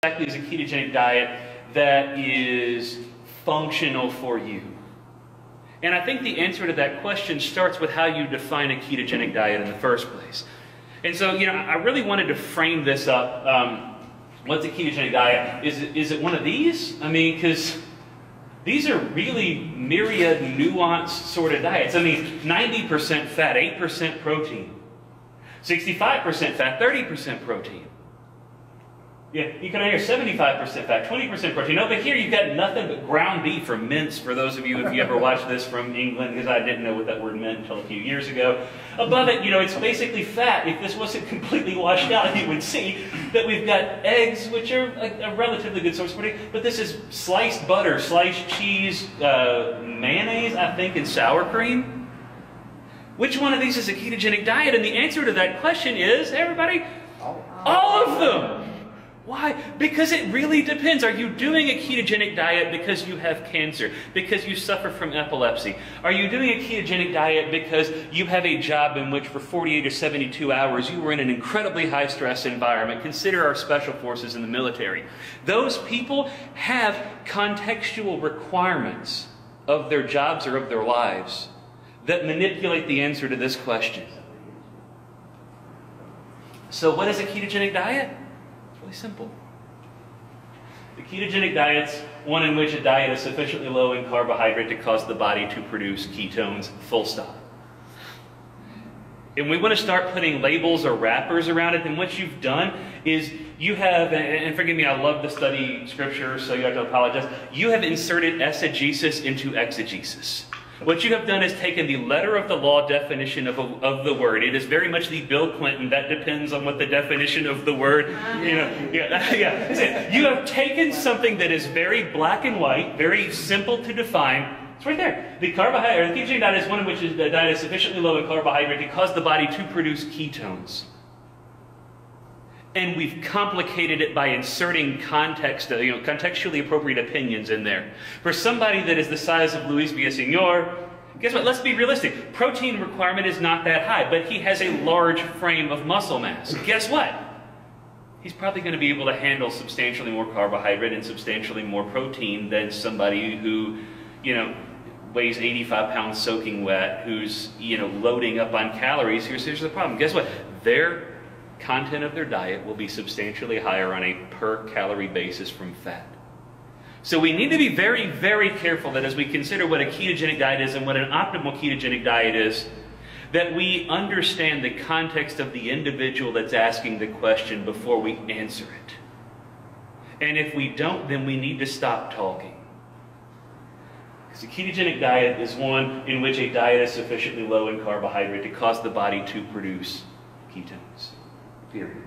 exactly is a ketogenic diet that is functional for you? And I think the answer to that question starts with how you define a ketogenic diet in the first place. And so, I really wanted to frame this up. What's a ketogenic diet? Is it one of these? I mean, because these are really myriad, nuanced sort of diets. I mean, 90% fat, 8% protein, 65% fat, 30% protein. Yeah, you can hear 75% fat, 20% protein. No, but here you've got nothing but ground beef or mince, for those of you, if you ever watched this from England, because I didn't know what that word meant until a few years ago. Above it, it's basically fat. If this wasn't completely washed out, you would see that we've got eggs, which are a relatively good source of protein, but this is sliced butter, sliced cheese, mayonnaise, I think, and sour cream. Which one of these is a ketogenic diet? And the answer to that question is, everybody, all of them. Why? Because it really depends. Are you doing a ketogenic diet because you have cancer? Because you suffer from epilepsy? Are you doing a ketogenic diet because you have a job in which for 48 or 72 hours you were in an incredibly high stress environment? Consider our special forces in the military. Those people have contextual requirements of their jobs or of their lives that manipulate the answer to this question. So what is a ketogenic diet? Really simple. The ketogenic diet's one in which a diet is sufficiently low in carbohydrate to cause the body to produce ketones, full stop. And we want to start putting labels or wrappers around it, then what you've done is you have, and forgive me, I love to study scripture, so you have to apologize, you have inserted exegesis into exegesis. What you have done is taken the letter of the law definition of the word. It is very much the Bill Clinton, that depends on what the definition of the word, You have taken something that is very black and white, very simple to define. It's right there. The ketogenic diet is one in which the diet is sufficiently low in carbohydrate to cause the body to produce ketones. And we've complicated it by inserting context, contextually appropriate opinions in there. For somebody that is the size of Luis Villaseñor, guess what? Let's be realistic. Protein requirement is not that high, but he has a large frame of muscle mass. Guess what? He's probably going to be able to handle substantially more carbohydrate and substantially more protein than somebody who, weighs 85 pounds soaking wet, who's, loading up on calories. Here's the problem. Guess what? Their content of their diet will be substantially higher on a per calorie basis from fat. So we need to be very, very careful that as we consider what a ketogenic diet is and what an optimal ketogenic diet is, that we understand the context of the individual that's asking the question before we answer it. And if we don't, then we need to stop talking. Because a ketogenic diet is one in which a diet is sufficiently low in carbohydrate to cause the body to produce ketones. Period.